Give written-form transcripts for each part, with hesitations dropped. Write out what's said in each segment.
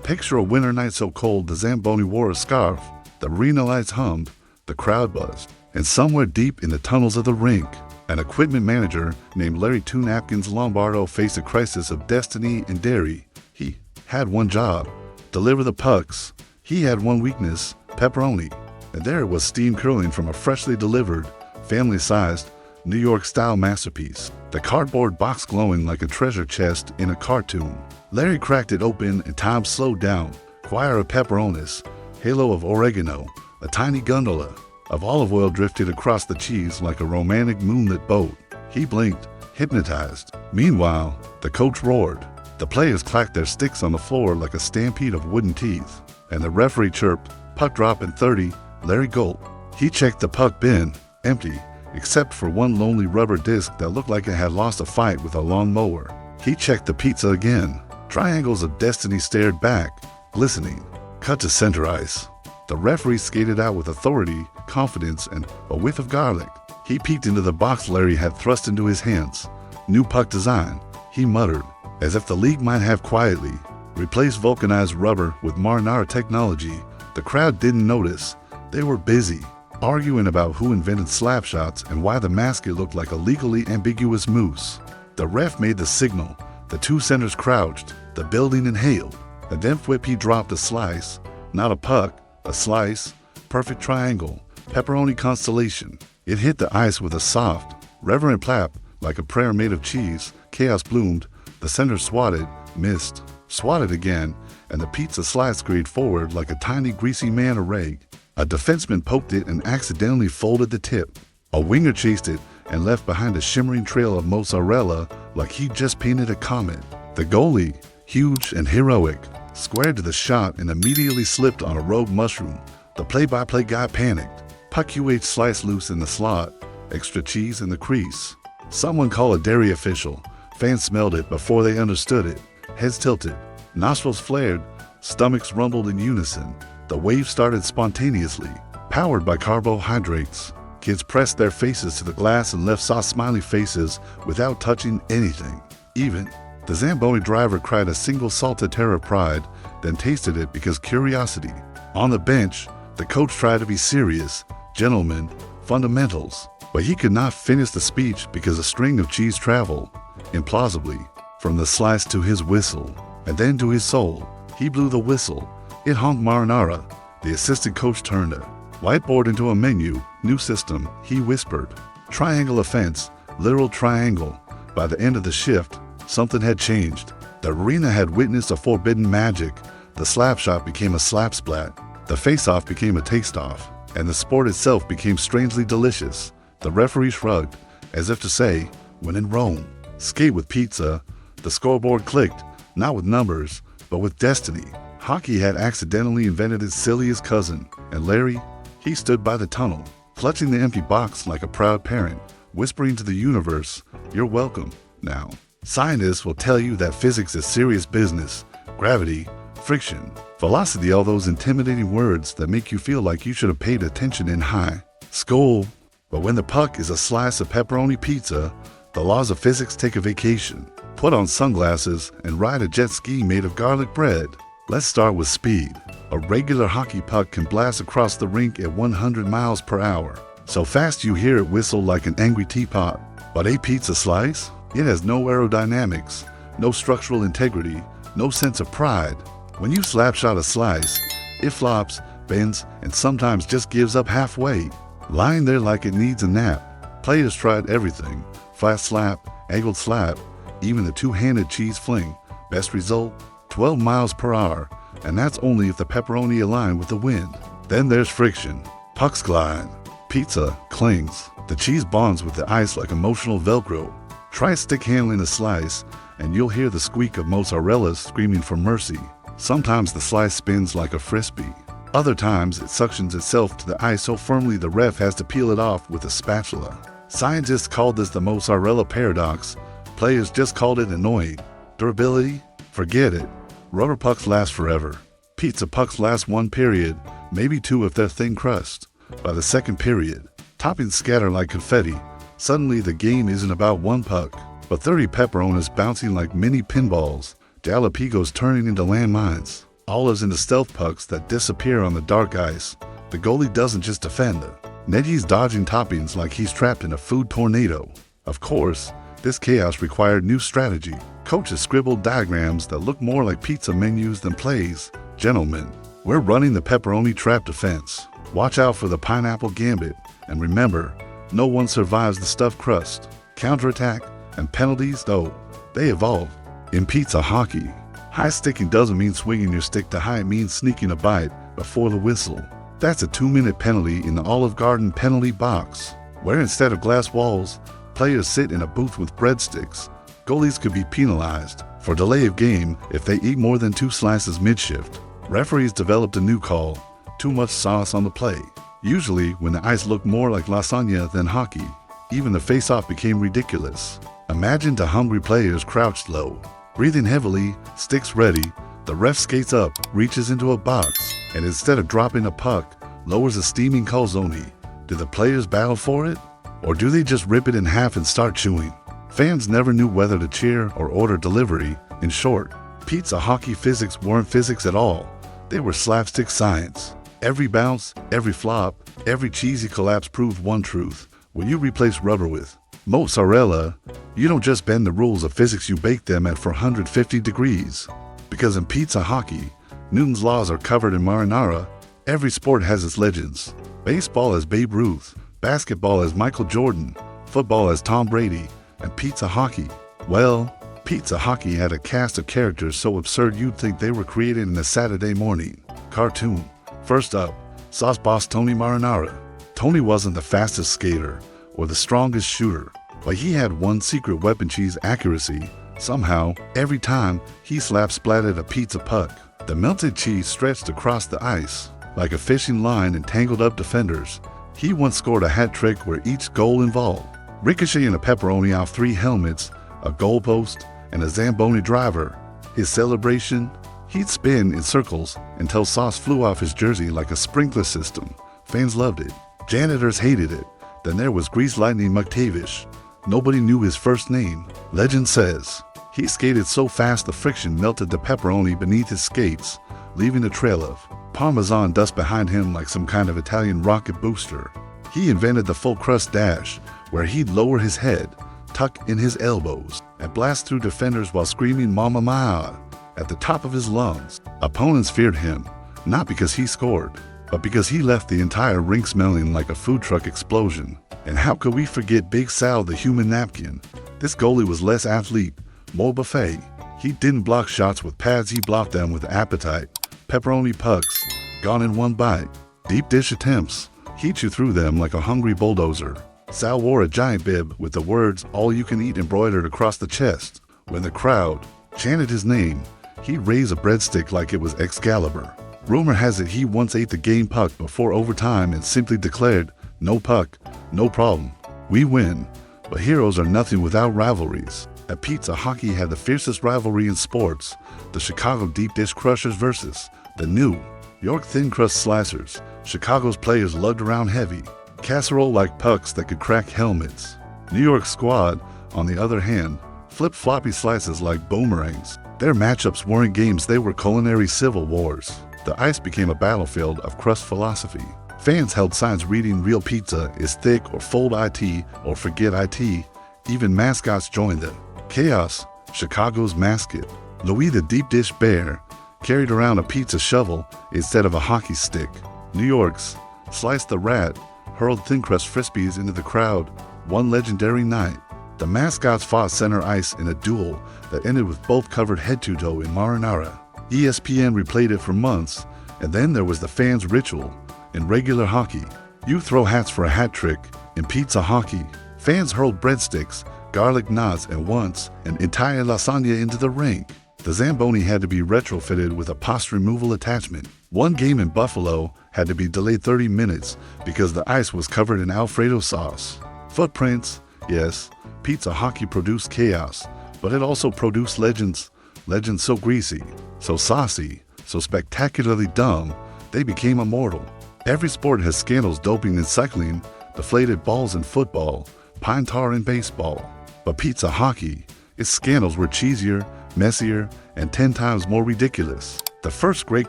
Picture a winter night so cold the Zamboni wore a scarf, the arena lights hummed, the crowd buzzed, and somewhere deep in the tunnels of the rink, an equipment manager named Larry Two Napkins Lombardo faced a crisis of destiny and dairy. He had one job, deliver the pucks. He had one weakness, pepperoni. And there it was, steam curling from a freshly delivered, family-sized, New York-style masterpiece, the cardboard box glowing like a treasure chest in a cartoon. Larry cracked it open and time slowed down. Choir of pepperonis, halo of oregano, a tiny gondola of olive oil drifted across the cheese like a romantic moonlit boat. He blinked, hypnotized. Meanwhile, the coach roared. The players clacked their sticks on the floor like a stampede of wooden teeth. And the referee chirped, puck drop in 30, Larry gulped. He checked the puck bin, empty, except for one lonely rubber disc that looked like it had lost a fight with a lawnmower. He checked the pizza again. Triangles of destiny stared back, glistening. Cut to center ice. The referee skated out with authority, confidence, and a whiff of garlic. He peeked into the box Larry had thrust into his hands. New puck design, he muttered, as if the league might have quietly replaced vulcanized rubber with Marinara technology. The crowd didn't notice. They were busy, arguing about who invented slapshots and why the mascot looked like a legally ambiguous moose. The ref made the signal. The two centers crouched. The building inhaled. And then Whippy dropped a slice, not a puck, a slice, perfect triangle, pepperoni constellation. It hit the ice with a soft, reverent plap like a prayer made of cheese. Chaos bloomed. The center swatted, missed, swatted again, and the pizza slice scurried forward like a tiny greasy manta ray. A defenseman poked it and accidentally folded the tip. A winger chased it and left behind a shimmering trail of mozzarella like he'd just painted a comet. The goalie, huge and heroic, squared to the shot and immediately slipped on a rogue mushroom. The play-by-play guy panicked. Puck UH sliced loose in the slot, extra cheese in the crease. Someone call a dairy official. Fans smelled it before they understood it. Heads tilted, nostrils flared, stomachs rumbled in unison. The wave started spontaneously, powered by carbohydrates. Kids pressed their faces to the glass and left soft smiley faces without touching anything. Even the Zamboni driver cried a single salted tear of pride, then tasted it because curiosity. On the bench, the coach tried to be serious, gentlemen, fundamentals, but he could not finish the speech because a string of cheese traveled, implausibly, from the slice to his whistle, and then to his soul. He blew the whistle. It honked Marinara. The assistant coach turned a whiteboard into a menu. New system, he whispered. Triangle offense, literal triangle. By the end of the shift, something had changed. The arena had witnessed a forbidden magic. The slap shot became a slap splat. The face-off became a taste-off. And the sport itself became strangely delicious. The referee shrugged, as if to say, when in Rome, skate with pizza. The scoreboard clicked, not with numbers, but with destiny. Hockey had accidentally invented its silliest cousin, and Larry, he stood by the tunnel, clutching the empty box like a proud parent, whispering to the universe, "You're welcome." Now, scientists will tell you that physics is serious business. Gravity, friction, velocity, all those intimidating words that make you feel like you should have paid attention in high school. But when the puck is a slice of pepperoni pizza, the laws of physics take a vacation. Put on sunglasses and ride a jet ski made of garlic bread. Let's start with speed. A regular hockey puck can blast across the rink at 100 miles per hour, so fast you hear it whistle like an angry teapot. But a pizza slice? It has no aerodynamics, no structural integrity, no sense of pride. When you slapshot a slice, it flops, bends, and sometimes just gives up halfway, lying there like it needs a nap. Players tried everything: flat slap, angled slap, even the two-handed cheese fling. Best result, 12 miles per hour, and that's only if the pepperoni align with the wind. Then there's friction. Pucks glide. Pizza clings. The cheese bonds with the ice like emotional Velcro. Try stick handling a slice, and you'll hear the squeak of mozzarella screaming for mercy. Sometimes the slice spins like a frisbee. Other times it suctions itself to the ice so firmly the ref has to peel it off with a spatula. Scientists called this the mozzarella paradox. Players just called it annoying. Durability? Forget it. Rubber pucks last forever. Pizza pucks last one period, maybe two if they're thin crust. By the second period, toppings scatter like confetti. Suddenly the game isn't about one puck, but 30 pepperonis bouncing like mini pinballs, jalapigos turning into landmines. olives into stealth pucks that disappear on the dark ice. The goalie doesn't just defend. Neji's dodging toppings like he's trapped in a food tornado. Of course, this chaos required new strategy. Coaches scribbled diagrams that look more like pizza menus than plays. Gentlemen, we're running the pepperoni trap defense. Watch out for the pineapple gambit. And remember, no one survives the stuffed crust. Counterattack and penalties, though, they evolve. In pizza hockey, high sticking doesn't mean swinging your stick to high, it means sneaking a bite before the whistle. That's a 2-minute penalty in the Olive Garden penalty box, where instead of glass walls, players sit in a booth with breadsticks. Goalies could be penalized for delay of game if they eat more than 2 slices mid-shift. Referees developed a new call, too much sauce on the play. Usually when the ice looked more like lasagna than hockey, even the face-off became ridiculous. Imagine the hungry players crouched low, breathing heavily, sticks ready. The ref skates up, reaches into a box, and instead of dropping a puck, lowers a steaming calzone. Do the players battle for it? Or do they just rip it in half and start chewing? Fans never knew whether to cheer or order delivery. In short, pizza hockey physics weren't physics at all. They were slapstick science. Every bounce, every flop, every cheesy collapse proved one truth. When you replace rubber with mozzarella, you don't just bend the rules of physics, you bake them at 450 degrees. Because in pizza hockey, Newton's laws are covered in Marinara. Every sport has its legends. Baseball as Babe Ruth, basketball as Michael Jordan, football as Tom Brady, and pizza hockey. Well, pizza hockey had a cast of characters so absurd you'd think they were created in a Saturday morning cartoon. First up, Sauce Boss Tony Marinara. Tony wasn't the fastest skater or the strongest shooter, but he had one secret weapon: cheese accuracy. Somehow, every time he slap-splatted a pizza puck, the melted cheese stretched across the ice like a fishing line and tangled up defenders. He once scored a hat trick where each goal involved ricocheting a pepperoni off 3 helmets, a goalpost, and a Zamboni driver. His celebration? He'd spin in circles until sauce flew off his jersey like a sprinkler system. Fans loved it. Janitors hated it. Then there was Grease Lightning McTavish. Nobody knew his first name. Legend says he skated so fast the friction melted the pepperoni beneath his skates, leaving a trail of Parmesan dust behind him like some kind of Italian rocket booster. He invented the full crust dash, where he'd lower his head, tuck in his elbows, and blast through defenders while screaming "Mamma Mia" at the top of his lungs. Opponents feared him, not because he scored, but because he left the entire rink smelling like a food truck explosion. And how could we forget Big Sal the human napkin? This goalie was less athlete, more buffet. He didn't block shots with pads, he blocked them with appetite. Pepperoni pucks, gone in one bite. Deep dish attempts, he chewed through them like a hungry bulldozer. Sal wore a giant bib with the words "all you can eat" embroidered across the chest. When the crowd chanted his name, he'd raise a breadstick like it was Excalibur. Rumor has it he once ate the game puck before overtime and simply declared, "No puck, no problem. We win." But heroes are nothing without rivalries. At pizza, hockey had the fiercest rivalry in sports: the Chicago deep dish crushers versus the New York thin crust slicers. Chicago's players lugged around heavy, casserole-like pucks that could crack helmets. New York's squad, on the other hand, flipped floppy slices like boomerangs. Their matchups weren't games, they were culinary civil wars. The ice became a battlefield of crust philosophy. Fans held signs reading "Real pizza is thick" or "Fold IT" or "Forget IT." Even mascots joined the chaos. Chicago's mascot, Louis the deep dish bear, carried around a pizza shovel instead of a hockey stick. New York's Slice the Rat hurled thin crust frisbees into the crowd. One legendary night, the mascots fought center ice in a duel that ended with both covered head to toe in marinara. ESPN replayed it for months. And then there was the fans' ritual. In regular hockey, you throw hats for a hat trick. In pizza hockey, fans hurled breadsticks, garlic knots, and once an entire lasagna into the rink. The Zamboni had to be retrofitted with a post removal attachment. One game in Buffalo had to be delayed 30 minutes because the ice was covered in Alfredo sauce. Footprints, yes, pizza hockey produced chaos, but it also produced legends. Legends so greasy, so saucy, so spectacularly dumb, they became immortal. Every sport has scandals: doping in cycling, deflated balls in football, pine tar in baseball. But pizza hockey, its scandals were cheesier, messier, and 10 times more ridiculous. The first great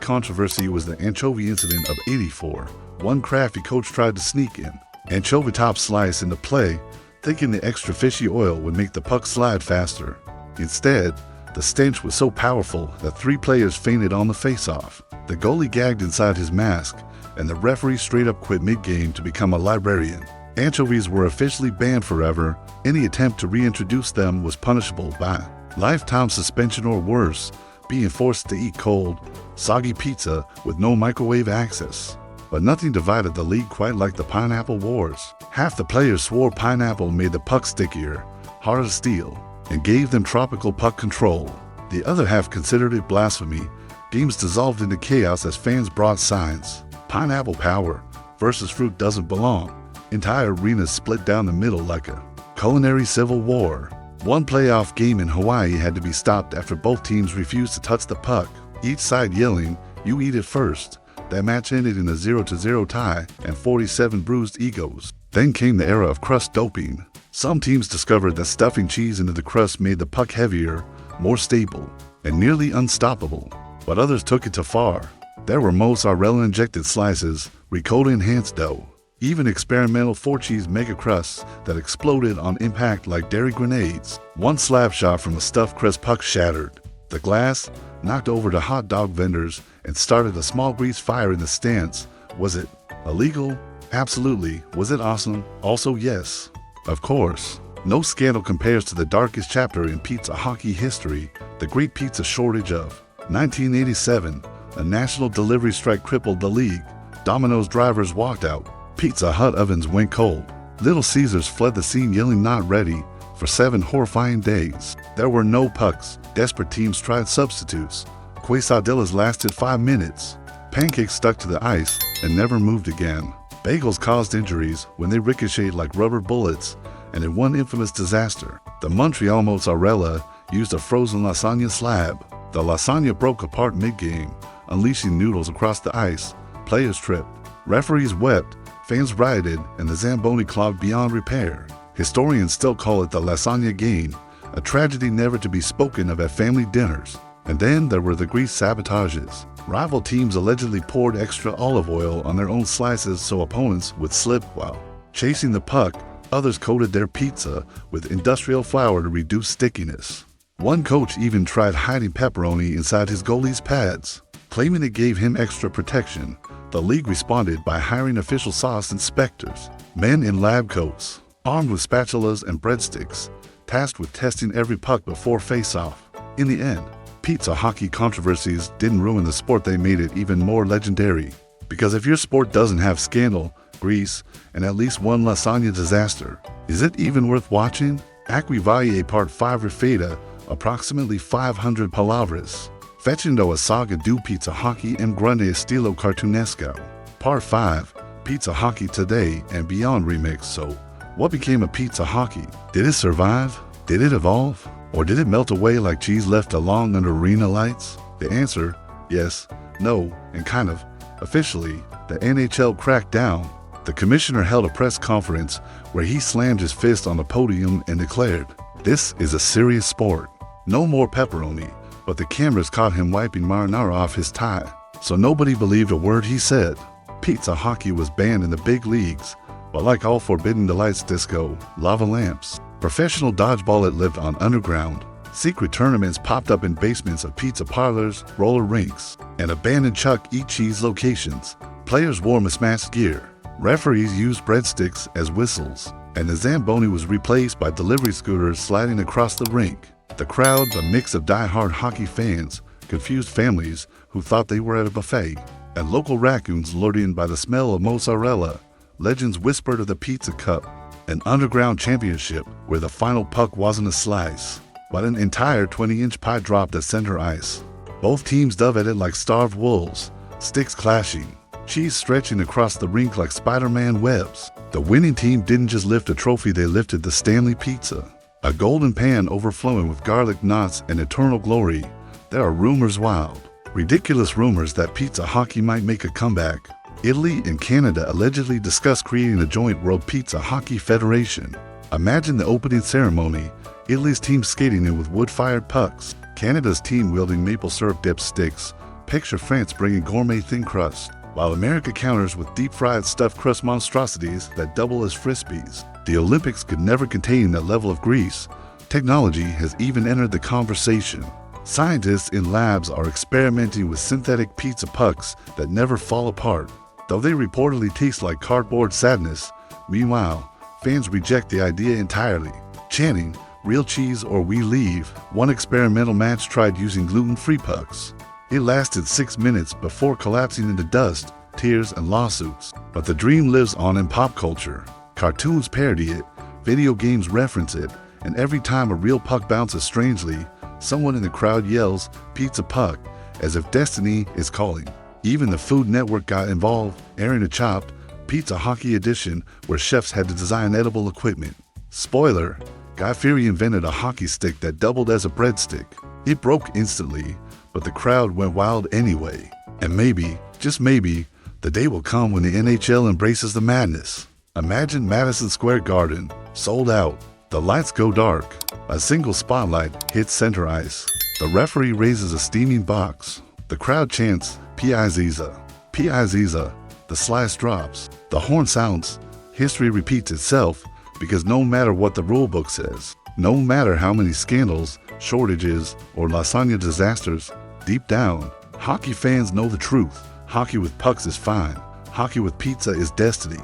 controversy was the anchovy incident of '84. One crafty coach tried to sneak an anchovy top slice into play, thinking the extra fishy oil would make the puck slide faster. Instead, the stench was so powerful that 3 players fainted on the face-off. The goalie gagged inside his mask, and the referee straight up quit mid-game to become a librarian. Anchovies were officially banned forever. Any attempt to reintroduce them was punishable by lifetime suspension or worse, being forced to eat cold, soggy pizza with no microwave access. But nothing divided the league quite like the Pineapple Wars. Half the players swore pineapple made the puck stickier, hard as steel, and gave them tropical puck control. The other half considered it blasphemy. Games dissolved into chaos as fans brought signs. Pineapple power versus fruit doesn't belong. Entire arenas split down the middle like a culinary civil war. One playoff game in Hawaii had to be stopped after both teams refused to touch the puck, each side yelling, "You eat it first." That match ended in a 0-0 tie and 47 bruised egos. Then came the era of crust doping. Some teams discovered that stuffing cheese into the crust made the puck heavier, more stable, and nearly unstoppable. But others took it too far. There were mozzarella-injected slices, ricotta-enhanced dough, even experimental 4-cheese mega crusts that exploded on impact like dairy grenades. One slap shot from a stuffed crust puck shattered the glass, knocked over the hot dog vendors, and started a small grease fire in the stands. Was it illegal? Absolutely. Was it awesome? Also yes. Of course. No scandal compares to the darkest chapter in pizza hockey history, the Great Pizza Shortage of 1987. A national delivery strike crippled the league. Domino's drivers walked out. Pizza Hut ovens went cold. Little Caesars fled the scene yelling "not ready" for 7 horrifying days. There were no pucks. Desperate teams tried substitutes. Quesadillas lasted 5 minutes. Pancakes stuck to the ice and never moved again. Bagels caused injuries when they ricocheted like rubber bullets, and in one infamous disaster, the Montreal mozzarella used a frozen lasagna slab. The lasagna broke apart mid-game, unleashing noodles across the ice. Players tripped. Referees wept. Fans rioted, and the Zamboni clogged beyond repair. Historians still call it the Lasagna Game, a tragedy never to be spoken of at family dinners. And then there were the grease sabotages. Rival teams allegedly poured extra olive oil on their own slices so opponents would slip while chasing the puck. Others coated their pizza with industrial flour to reduce stickiness. One coach even tried hiding pepperoni inside his goalie's pads, claiming it gave him extra protection. The league responded by hiring official sauce inspectors, men in lab coats, armed with spatulas and breadsticks, tasked with testing every puck before face-off. In the end, pizza hockey controversies didn't ruin the sport, they made it even more legendary. Because if your sport doesn't have scandal, grease, and at least one lasagna disaster, is it even worth watching? Acqui Valle Part 5 Refeta, approximately 500 palavras. Facendo a saga do pizza hockey en grande estilo cartunesco. Part 5, Pizza Hockey Today and Beyond Remix. So, what became of pizza hockey? Did it survive? Did it evolve? Or did it melt away like cheese left along under arena lights? The answer, yes, no, and kind of. Officially, the NHL cracked down. The commissioner held a press conference where he slammed his fist on the podium and declared, "This is a serious sport. No more pepperoni." But the cameras caught him wiping marinara off his tie, so nobody believed a word he said. Pizza hockey was banned in the big leagues, but like all forbidden delights, disco, lava lamps, professional dodgeball, it lived on underground. Secret tournaments popped up in basements of pizza parlors, roller rinks, and abandoned Chuck E. Cheese locations. Players wore mismatched gear. Referees used breadsticks as whistles, and the Zamboni was replaced by delivery scooters sliding across the rink. The crowd, a mix of die-hard hockey fans, confused families who thought they were at a buffet, and local raccoons lured in by the smell of mozzarella. Legends whispered of the Pizza Cup, an underground championship where the final puck wasn't a slice, but an entire 20-inch pie dropped at center ice. Both teams dove at it like starved wolves, sticks clashing, cheese stretching across the rink like Spider-Man webs. The winning team didn't just lift a trophy, they lifted the Stanley Pizza, a golden pan overflowing with garlic knots and eternal glory. There are rumors, wild, ridiculous rumors, that pizza hockey might make a comeback. Italy and Canada allegedly discussed creating a joint World Pizza Hockey Federation. Imagine the opening ceremony, Italy's team skating in with wood-fired pucks, Canada's team wielding maple syrup dipped sticks, Picture France bringing gourmet thin crust, while America counters with deep-fried stuffed crust monstrosities that double as Frisbees. The Olympics could never contain that level of grease. Technology has even entered the conversation. Scientists in labs are experimenting with synthetic pizza pucks that never fall apart, though they reportedly taste like cardboard sadness. Meanwhile, fans reject the idea entirely, chanting, "Real cheese or we leave." One experimental match tried using gluten-free pucks. It lasted 6 minutes before collapsing into dust, tears, and lawsuits. But the dream lives on in pop culture. Cartoons parody it, video games reference it, and every time a real puck bounces strangely, someone in the crowd yells, "Pizza puck," as if destiny is calling. Even the Food Network got involved, airing a chopped Pizza Hockey edition where chefs had to design edible equipment. Spoiler, Guy Fieri invented a hockey stick that doubled as a breadstick. It broke instantly, but the crowd went wild anyway. And maybe, just maybe, the day will come when the NHL embraces the madness. Imagine Madison Square Garden, sold out. The lights go dark. A single spotlight hits center ice. The referee raises a steaming box. The crowd chants, "Piazziza, Piazziza." The slice drops. The horn sounds. History repeats itself because no matter what the rule book says, no matter how many scandals, shortages, or lasagna disasters, deep down, hockey fans know the truth. Hockey with pucks is fine. Hockey with pizza is destiny.